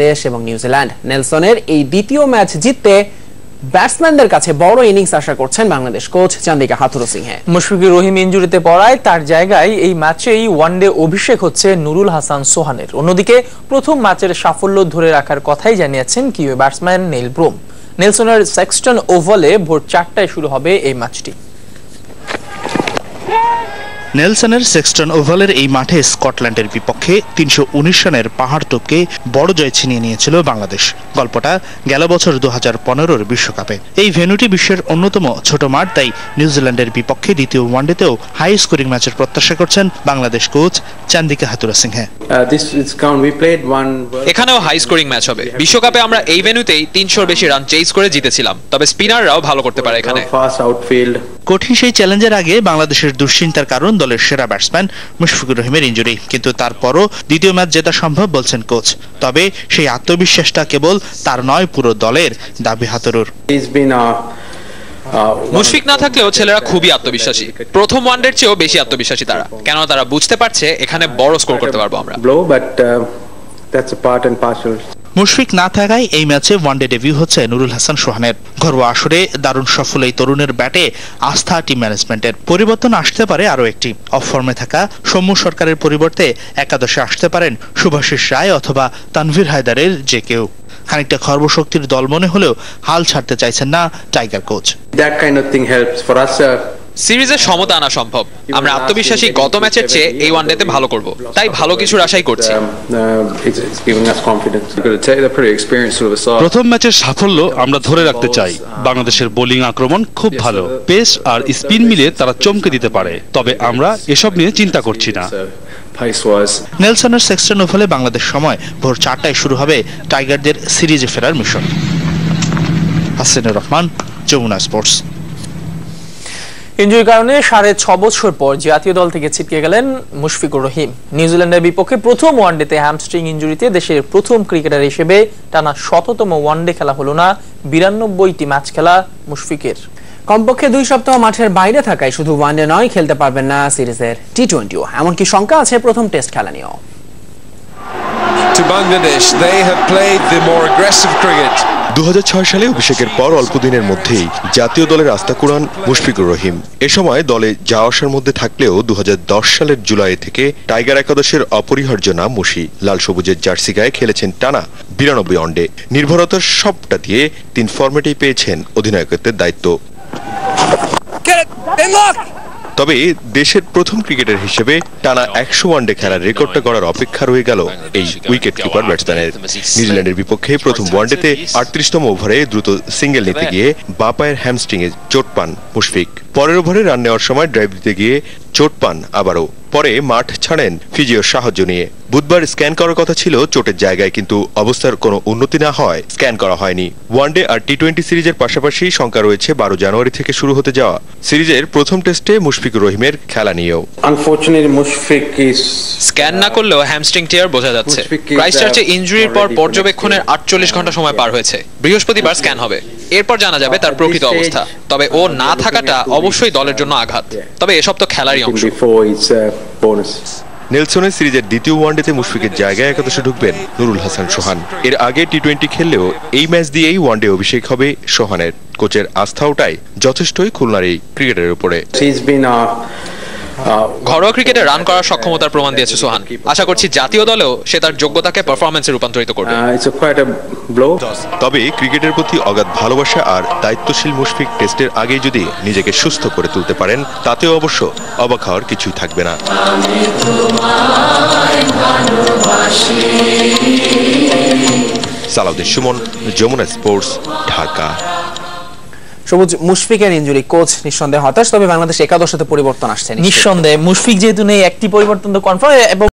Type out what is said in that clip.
দেশ এবং নিউজিল্যান্ড। নেলসনের এই দ্বিতীয় ম্যাচ জিততে ব্যাটসম্যানদের কাছে বড় ইনিংস আশা করছেন বাংলাদেশ কোচ চান্দিকা হাথুরুসিংহে। মুশফিকুর রহিম ইনজুরিতে পড়ায় তার জায়গায় এই ম্যাচেই ওয়ানডে অভিষেক হচ্ছে নুরুল হাসান সোহানের। অন্যদিকে প্রথম ম্যাচের সাফল্য ধরে রাখার কথাই জানিয়েছেন কিউই ব্যাটসম্যান নেইল ব্রুম। নেলসনের সেক্সটন ওভালে ভোর 4টায় শুরু হবে এই ম্যাচটি। নেলসনের সেক্সটন ওভালের এই মাঠে স্কটল্যান্ডের বিপক্ষে ৩১৯ রানের পাহাড় টপকে বড় জয় ছিনিয়ে নিয়েছিল বাংলাদেশ। গল্পটা গেল বছর ২০১৫-র বিশ্বকাপে। এই ভেন্যুটি বিশ্বের অন্যতম ছোট মাঠ, তাই নিউজিল্যান্ডের বিপক্ষে দ্বিতীয় ওয়ানডেতেও হাই স্কোরিং ম্যাচের প্রত্যাশা করছেন বাংলাদেশ কোচ চান্দিকা হাথুরুসিংহে। এখানেও হাই স্কোরিং ম্যাচ হবে। বিশ্বকাপে আমরা এই ভেন্যুতেই ৩০০-র বেশি রান চেজ করে জিতেছিলাম, তবে স্পিনাররাও ভালো করতে পারে এখানে। কঠিন সেই চ্যালেঞ্জের আগে বাংলাদেশের দুশ্চিন্তার কারণ দলের সেরা ব্যাটসম্যান মুশফিকুর রহিমের ইনজুরি। কিন্তু তারপরও দ্বিতীয় ম্যাচ জেতা সম্ভব বলছেন কোচ। তবে সেই আত্মবিশ্বাসটা কেবল তার নয়, পুরো দলের, দাবি হাতুরুর। মুশফিক না থাকলেও ছেলেরা খুবই আত্মবিশ্বাসী। প্রথম ওয়ানডের চেয়েও বেশি আত্মবিশ্বাসী তারা, কেন তারা বুঝতে পারছে এখানে বড় স্কোর করতে পারবো আমরা। মুশফিক না থাকায় এই ম্যাচে ওয়ানডে ডেবিউ হচ্ছে নুরুল হাসান সোহানের। ঘরোয়া আসরে দারুণ সফল এই তরুণের ব্যাটে আস্থা টিম ম্যানেজমেন্টের। পরিবর্তন আসতে পারে আরো একটি। অফ ফর্মে থাকা সৌম্য সরকারের পরিবর্তে একাদশে আসতে পারেন শুভাশিস রায় অথবা তানভীর হায়দারের যে কেউ। খানিকটা খর্বশক্তির দল মনে হলেও হাল ছাড়তে চাইছেন না টাইগার কোচ। সিরিজে সমতা আনা সম্ভব। আমরা আত্মবিশ্বাসী গত ম্যাচের চেয়ে এই ওয়ানডেতে ভালো করব, তাই ভালো কিছুর আশাই করছি। প্রথম ম্যাচের সাফল্য আমরা ধরে রাখতে চাই। বাংলাদেশের বোলিং আক্রমণ খুব ভালো, পেস আর স্পিন মিলে তারা চমকে দিতে পারে, তবে আমরা এসব নিয়ে চিন্তা করছি না। নেলসনের সেক্সটন ওভালে বাংলাদেশ সময় ভোর 4টায় শুরু হবে টাইগারদের সিরিজে ফেরার মিশন। হাসিনুর রহমান, যমুনা স্পোর্টস। ইনজুরির কারণে 6.5 বছর পর জাতীয় দল থেকে ছিটকে গেলেন মুশফিকুর রহিম। নিউজিল্যান্ডের বিপক্ষে প্রথম ওয়ানডেতে হ্যামস্ট্রিং ইনজুরিতে দেশের প্রথম ক্রিকেটার হিসেবে টানা 100তম ওয়ানডে খেলা হলো না, 92টি ম্যাচ খেলা মুশফিকের। কমপক্ষে 2 সপ্তাহ মাঠের বাইরে থাকায় শুধু ওয়ানডে নয়, খেলতে পারবেন না সিরিজের টি20ও। এমনকি শঙ্কা আছে প্রথম টেস্ট খেলা নিয়েও। To Bangladesh, they have played the more aggressive cricket. 2006 সালে অভিষেকের পর অল্প দিনের মধ্যেই জাতীয় দলের আস্থা কুড়ান মুশফিকুর রহিম। এ সময় দলে যাওয়া আসার মধ্যে থাকলেও 2010 সালের জুলাই থেকে টাইগার একাদশের অপরিহার্য নাম মুশি। লাল সবুজের জার্সি গায়ে খেলেছেন টানা 92 ওয়ানডে। নির্ভরতার সবটা দিয়ে 3 ফরম্যাটেই পেয়েছেন অধিনায়কত্বের দায়িত্ব। তবে দেশের প্রথম ক্রিকেটার হিসেবে টানা 100 ওয়ানডে খেলার রেকর্ডটা গড়ার অপেক্ষা রয়ে গেল এই উইকেট কিপার ব্যাটসম্যানের। নিউজিল্যান্ডের বিপক্ষে প্রথম ওয়ানডেতে 38তম ওভারে দ্রুত সিঙ্গেল নিতে গিয়ে বাঁ পায়ের হ্যামস্ট্রিংয়ে চোট পান মুশফিক। পরের ওভারে রান নেওয়ার সময় ড্রাইভ দিতে গিয়ে চোট পান আবারও। পরে মাঠ ছাড়েন ফিজিওর সাহায্য নিয়ে। বুধবার স্ক্যান করার কথা ছিল চোটের জায়গায়, কিন্তু অবস্থার কোনো উন্নতি না হয় স্ক্যান করা হয়নি। ওয়ানডে আর টি20 সিরিজের পাশাপাশি শঙ্কা রয়েছে 12 জানুয়ারি থেকে শুরু হতে যাওয়া সিরিজের প্রথম টেস্টে মুশফিকুর রহিমের খেলা নিয়েও। স্ক্যান না করলেও হ্যামস্ট্রিং টিয়ার বোঝা যাচ্ছে। ক্রাইস্টচার্চে ইনজুরির পর পর্যবেক্ষণের 48 ঘন্টা সময় পার হয়েছে। বৃহস্পতিবার স্ক্যান হবে, এরপর জানা যাবে তার প্রকৃত অবস্থা। তবে ও না থাকাটা অবশ্যই দলের জন্য আঘাত, তবে এসব তো খেলারই অংশ। নেলসনের সিরিজের দ্বিতীয় ওয়ানডেতে মুশফিকের জায়গায় একাদশে ঢুকবেন নুরুল হাসান সোহান। এর আগে টি20 খেললেও এই ম্যাচ দিয়েই ওয়ানডে অভিষেক হবে সোহানের। কোচের আস্থা ওটাই যথেষ্টই খুলনার এই ক্রিকেটের উপরে। ঘরোয়া ক্রিকেটে রান করার সক্ষমতার প্রমাণ দিয়েছে সোহান। আশা করছি জাতীয় দলেও সে তার যোগ্যতাকে পারফরম্যান্সে রূপান্তরিত করবে। তবে ক্রিকেটের প্রতি অগাধ ভালোবাসা আর দায়িত্বশীল মুশফিক টেস্টের আগেই যদি নিজেকে সুস্থ করে তুলতে পারেন, তাতেও অবশ্য অবাক হওয়ার কিছুই থাকবে না। সালাউদ্দিন সুমন, যমুনা স্পোর্টস, ঢাকা। সবুজ, মুশফিকের ইনজুরি কোচ নিঃসন্দেহে হতাশ, তবে বাংলাদেশ একাদশে পরিবর্তন আসছে। নিঃসন্দেহে মুশফিক যেহেতু নেই, একটি পরিবর্তন তো কনফার্ম। এবং